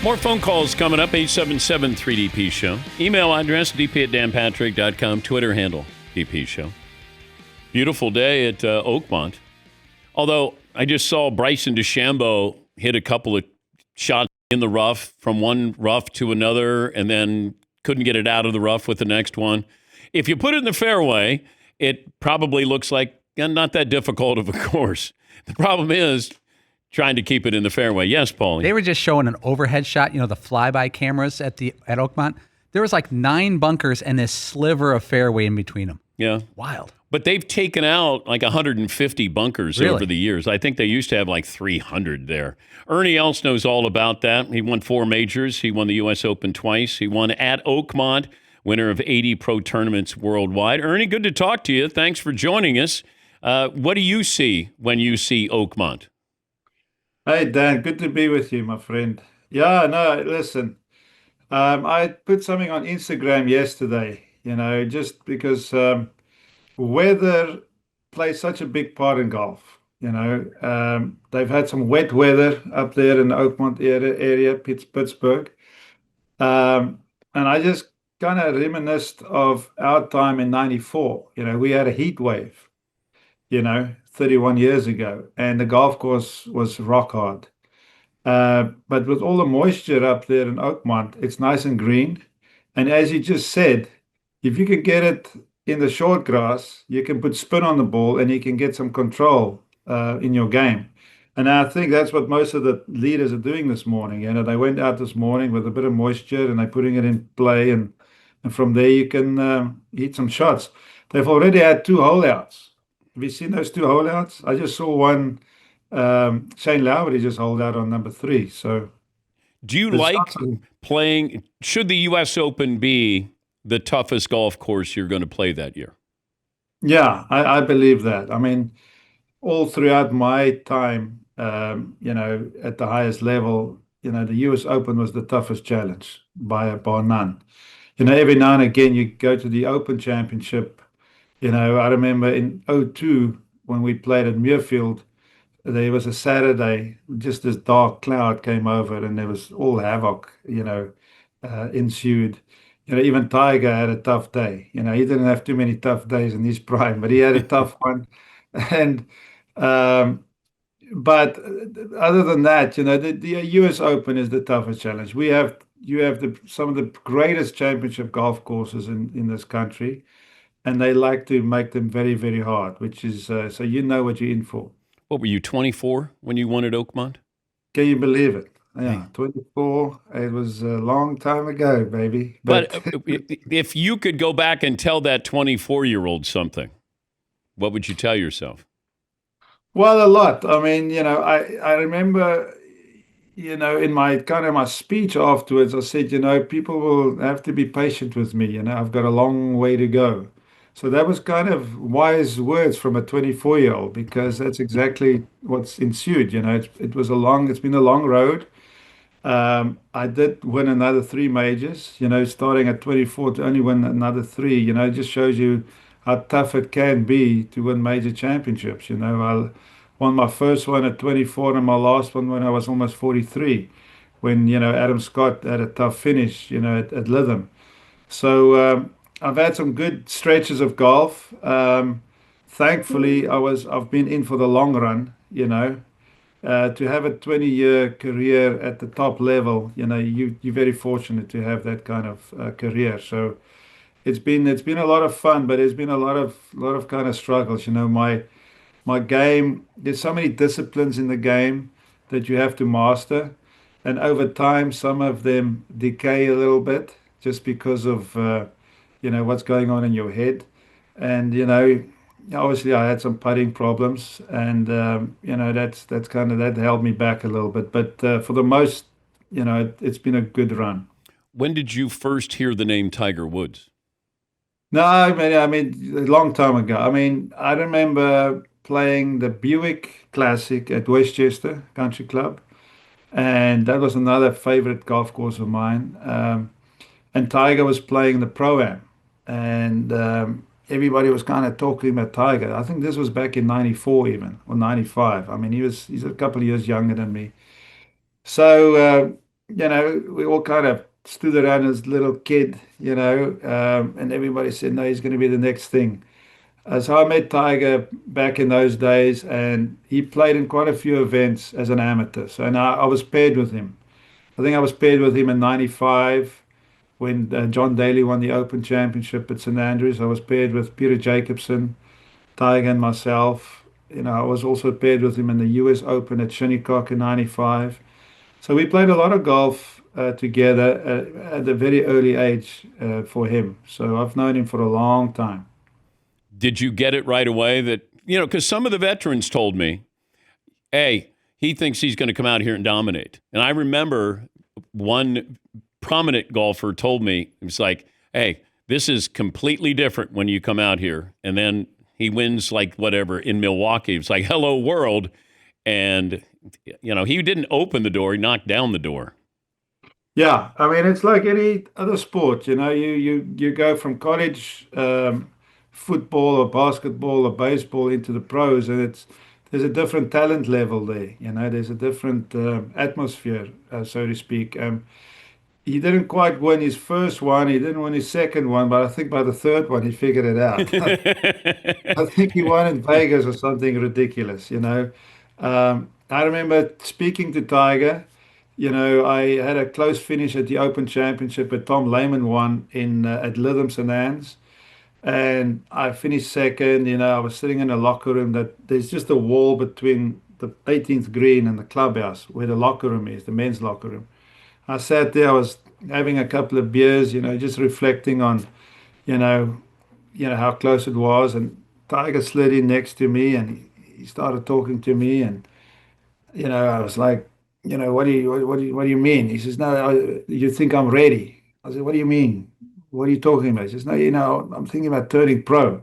More phone calls coming up, 877-3DP Show. Email address, dp@danpatrick.com. Twitter handle, DP Show. Beautiful day at Oakmont. Although I just saw Bryson DeChambeau hit a couple of shots in the rough from one rough to another and then couldn't get it out of the rough with the next one. If you put it in the fairway, it probably looks like not that difficult of a course. The problem is trying to keep it in the fairway. Yes, Paulie. They were just showing an overhead shot, the flyby cameras at Oakmont. There was like 9 bunkers and this sliver of fairway in between them. Yeah. Wild. But they've taken out like 150 bunkers over the years. I think they used to have like 300 there. Ernie else knows all about that. He won 4 majors. He won the U.S. Open twice. He won at Oakmont, winner of 80 pro tournaments worldwide. Ernie, good to talk to you. Thanks for joining us. What do you see when you see Oakmont? Hey, Dan, good to be with you, my friend. Yeah, no, listen, I put something on Instagram yesterday, just because weather plays such a big part in golf. They've had some wet weather up there in the Oakmont area, Pittsburgh. And I just kind of reminisced of our time in 94. We had a heat wave, 31 years ago, and the golf course was rock hard. But with all the moisture up there in Oakmont, it's nice and green. And as you just said, if you can get it in the short grass, you can put spin on the ball and you can get some control in your game. And I think that's what most of the leaders are doing this morning. They went out this morning with a bit of moisture and they're putting it in play. And from there, you can hit some shots. They've already had 2 holeouts. Have you seen those 2 holeouts? I just saw one. Shane Lowry just holed out on number 3. So, do you like playing? Should the U.S. Open be the toughest golf course you're going to play that year? Yeah, I believe that. I mean, all throughout my time, at the highest level, the U.S. Open was the toughest challenge by none. Every now and again you go to the Open Championship. I remember in '02 when we played at Muirfield, there was a Saturday, just this dark cloud came over and there was all havoc, ensued. Even Tiger had a tough day. He didn't have too many tough days in his prime, but he had a tough one. And but other than that, the U.S. Open is the toughest challenge. You have some of the greatest championship golf courses in this country, and they like to make them very, very hard, which is so what you're in for. What were you, 24 when you won at Oakmont? Can you believe it? Yeah, 24. It was a long time ago, baby. But if you could go back and tell that 24-year-old something, what would you tell yourself? Well, a lot. I mean, I remember, in my speech afterwards, I said, people will have to be patient with me. I've got a long way to go. So that was kind of wise words from a 24-year-old, because that's exactly what's ensued. It's been a long road. I did win another 3 majors, starting at 24 to only win another 3, it just shows you how tough it can be to win major championships. I won my first one at 24 and my last one when I was almost 43, when, Adam Scott had a tough finish, at Lytham. So, I've had some good stretches of golf. Thankfully, I've been in for the long run. To have a 20-year career at the top level, you're very fortunate to have that kind of career. So it's been a lot of fun, but there's been a lot of kind of struggles. My game. There's so many disciplines in the game that you have to master, and over time, some of them decay a little bit just because of what's going on in your head. And obviously I had some putting problems, and that's kind of that held me back a little bit. But for the most, it's been a good run. When did you first hear the name Tiger Woods? No, I mean a long time ago. I mean, I remember playing the Buick Classic at Westchester Country Club, and that was another favorite golf course of mine. And Tiger was playing the Pro-Am, and everybody was kind of talking about Tiger. I think this was back in '94 even, or '95. I mean, he's a couple of years younger than me. So we all kind of stood around as little kid, and everybody said, no, he's going to be the next thing. So I met Tiger back in those days, and he played in quite a few events as an amateur. So now I was paired with him. I think I was paired with him in '95 when John Daly won the Open Championship at St Andrews. I was paired with Peter Jacobsen, Tiger, and myself. I was also paired with him in the US Open at Shinnecock in '95. So we played a lot of golf together at a very early age for him. So I've known him for a long time. Did you get it right away that, because some of the veterans told me, hey, he thinks he's going to come out here and dominate. And I remember one prominent golfer told me, it was like, hey, this is completely different when you come out here. And then he wins like whatever in Milwaukee. It's like, hello world. And, he didn't open the door. He knocked down the door. Yeah, I mean it's like any other sport. You go from college football or basketball or baseball into the pros, and there's a different talent level there. There's a different atmosphere, so to speak. He didn't quite win his first one. He didn't win his second one, but I think by the third one he figured it out. I think he won in Vegas or something ridiculous. I remember speaking to Tiger. I had a close finish at the Open Championship, but Tom Lehman won in at Lytham St Anne's, and I finished second. I was sitting in a locker room that there's just a wall between the 18th green and the clubhouse where the locker room is, the men's locker room. I sat there, I was having a couple of beers, just reflecting on, you know, how close it was. And Tiger slid in next to me, and he started talking to me, and I was like, what do you mean? He says, no, you think I'm ready? I said, what do you mean? What are you talking about? He says, no, I'm thinking about turning pro.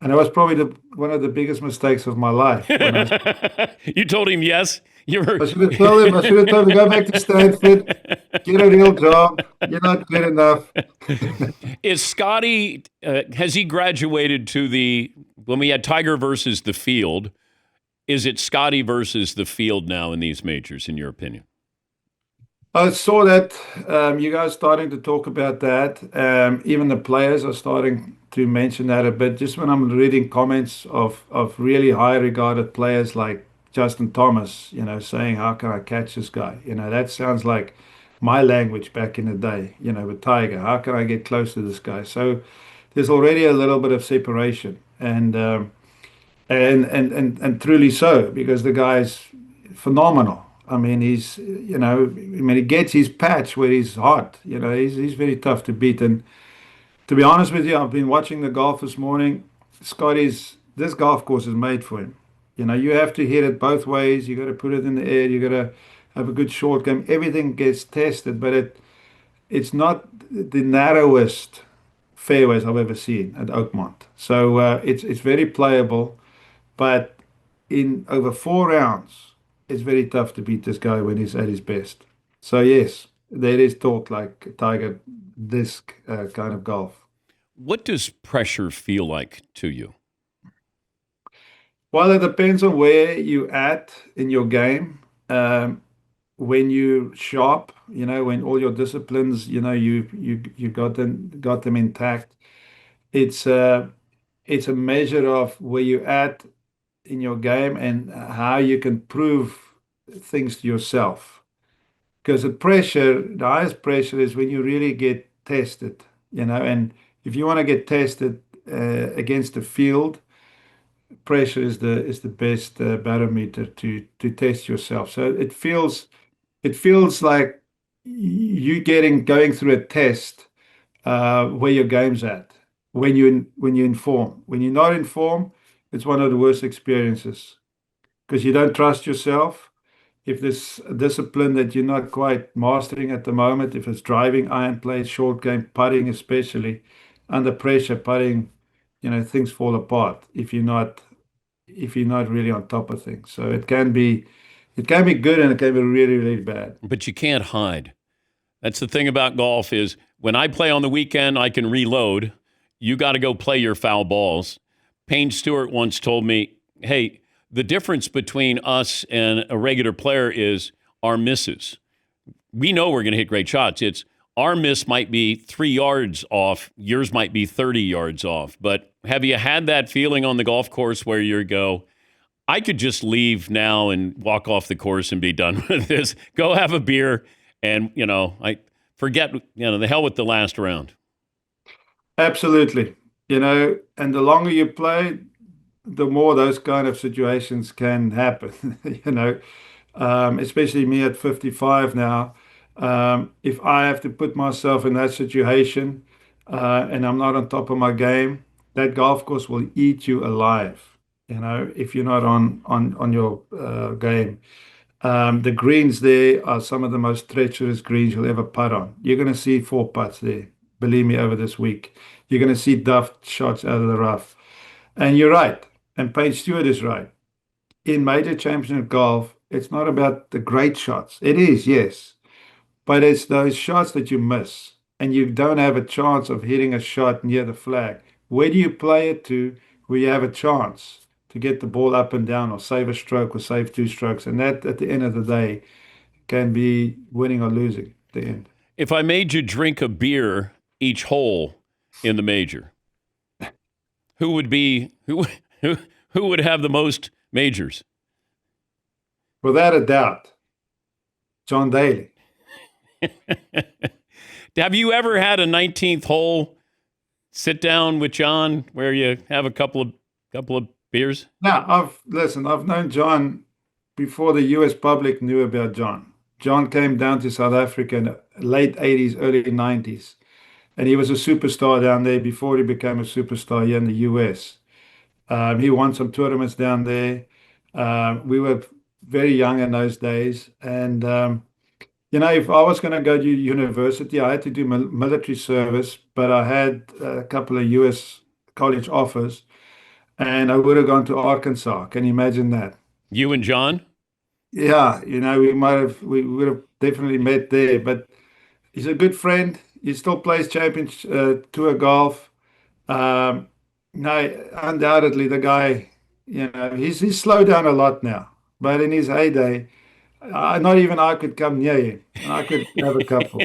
And it was probably one of the biggest mistakes of my life when You told him yes. You were. I should have told him, go back to Stanford, get a real job. You're not good enough. Is Scottie, has he graduated to when we had Tiger versus the field, is it Scottie versus the field now in these majors, in your opinion? I saw that you guys starting to talk about that. Even the players are starting to mention that a bit. Just when I'm reading comments of really high regarded players like Justin Thomas, saying, how can I catch this guy? That sounds like my language back in the day, with Tiger. How can I get close to this guy? So there's already a little bit of separation, and truly so, because the guy's phenomenal. I mean, he gets his patch where he's hot. He's very tough to beat. And to be honest with you, I've been watching the golf this morning. This golf course is made for him. You have to hit it both ways. You got to put it in the air. You got to have a good short game. Everything gets tested, but it's not the narrowest fairways I've ever seen at Oakmont. So it's very playable, but in over 4 rounds, it's very tough to beat this guy when he's at his best. So yes, there is talk like Tiger disc kind of golf. What does pressure feel like to you? Well, it depends on where you at in your game. When you sharp, when all your disciplines, you got them intact. It's it's a measure of where you at in your game and how you can prove things to yourself. Because the highest pressure is when you really get tested, and if you want to get tested against the field, pressure is the best barometer to test yourself. So it feels like you going through a test where your game's at when you inform. When you're not informed, it's one of the worst experiences because you don't trust yourself. If there's a discipline that you're not quite mastering at the moment, if it's driving, iron play, short game, putting especially, under pressure, putting, things fall apart if you're not really on top of things. So it can be good and it can be really, really bad. But you can't hide. That's the thing about golf is when I play on the weekend, I can reload. You got to go play your foul balls. Payne Stewart once told me, hey, the difference between us and a regular player is our misses. we know we're going to hit great shots. It's our miss might be 3 yards off, yours might be 30 yards off. But have you had that feeling on the golf course where you go, I could just leave now and walk off the course and be done with this. Go have a beer and, I forget, the hell with the last round. Absolutely. And the longer you play, the more those kind of situations can happen, especially me at 55 now. If I have to put myself in that situation and I'm not on top of my game, that golf course will eat you alive, if you're not on your game. The greens there are some of the most treacherous greens you'll ever putt on. You're going to see four putts there, believe me, over this week. You're going to see duffed shots out of the rough. And you're right. And Payne Stewart is right. In major championship golf, it's not about the great shots. It is, yes. But it's those shots that you miss and you don't have a chance of hitting a shot near the flag. Where do you play it to where you have a chance to get the ball up and down or save a stroke or save two strokes? And that, at the end of the day, can be winning or losing at the end. If I made you drink a beer each hole in the major, who would have the most majors? Without a doubt, John Daly. Have you ever had a 19th hole sit down with John where you have a couple of beers? Now, I've known John before the US public knew about John. John came down to South Africa in the late 80s, early 90s, and he was a superstar down there before he became a superstar here in the US. He won some tournaments down there. We were very young in those days, and if I was going to go to university, I had to do military service, but I had a couple of US college offers, and I would have gone to Arkansas. Can you imagine that? You and John? Yeah, we would have definitely met there, but he's a good friend. He still plays championship tour golf. No, undoubtedly the guy, he's slowed down a lot now, but in his heyday, not even I could come near him. I could have a couple.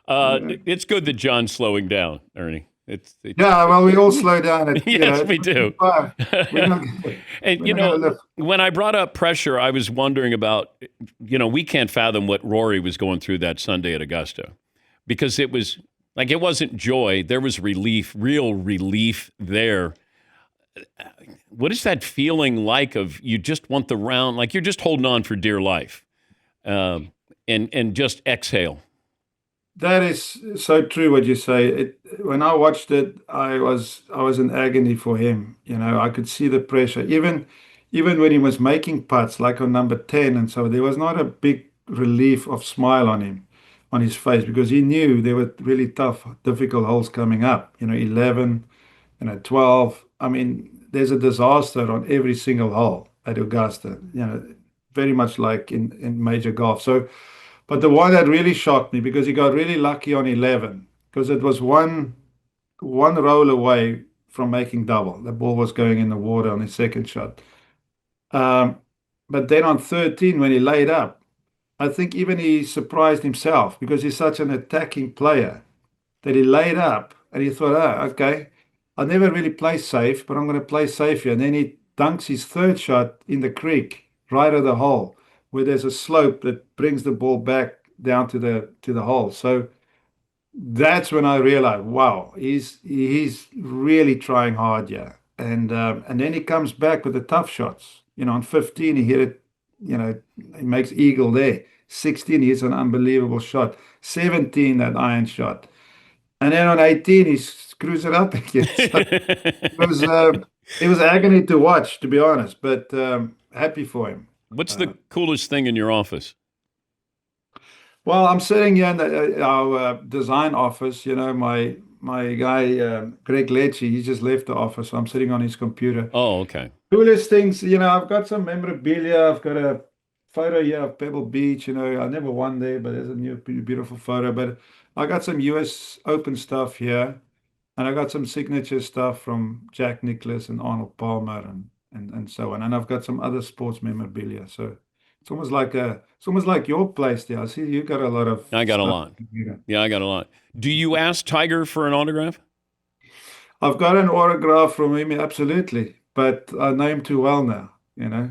It's good that John's slowing down, Ernie. Yeah, well, we all slow down. Yes, we do. And when I brought up pressure, I was wondering about, we can't fathom what Rory was going through that Sunday at Augusta, because it wasn't joy. There was relief, real relief there. What is that feeling like of you just want the round, like you're just holding on for dear life, and just exhale? That is so true what you say. When I watched it, I was in agony for him. I could see the pressure. Even when he was making putts, like on number 10, and so there was not a big relief of smile on his face, because he knew there were really tough, difficult holes coming up. 11, 12. I mean, there's a disaster on every single hole at Augusta. Very much like in major golf. So. But the one that really shocked me, because he got really lucky on 11, because it was one roll away from making double. The ball was going in the water on his second shot. But then on 13, when he laid up, I think even he surprised himself, because he's such an attacking player, that he laid up and he thought, okay, I never really play safe, but I'm going to play safe here. And then he dunks his third shot in the creek, right of the hole, where there's a slope that brings the ball back down to the hole. So that's when I realized, wow, he's really trying hard, yeah. And then he comes back with the tough shots. On 15 he hit it, he makes eagle there. 16 he hits an unbelievable shot. 17 that iron shot. And then on 18 he screws it up again. So it was agony to watch, to be honest, but happy for him. What's the coolest thing in your office? Well, I'm sitting here in our design office. My guy Greg Lecce, he just left the office, so I'm sitting on his computer. Oh, okay. Coolest things, I've got some memorabilia. I've got a photo here of Pebble Beach. I never won there, but there's a new beautiful photo. But I got some US Open stuff here, and I got some signature stuff from Jack Nicklaus and Arnold Palmer and so on. And I've got some other sports memorabilia. So It's almost like your place there. I see you got a lot of I got a stuff. lot. Yeah, I got a lot. Do you ask Tiger for an autograph? I've got an autograph from him, absolutely, but I know him too well now. I,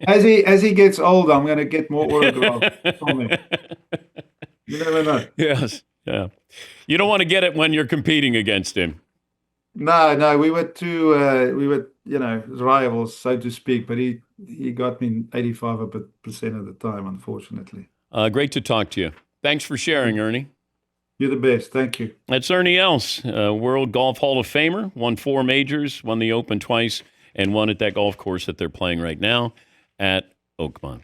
as he gets older, I'm going to get more autographs from him. You never know. Yes. Yeah. You don't want to get it when you're competing against him. No, we were, rivals, so to speak, but he got me 85% of the time, unfortunately. Great to talk to you. Thanks for sharing, Ernie. You're the best. Thank you. That's Ernie Els, World Golf Hall of Famer, won 4 majors, won the Open twice, and won at that golf course that they're playing right now at Oakmont.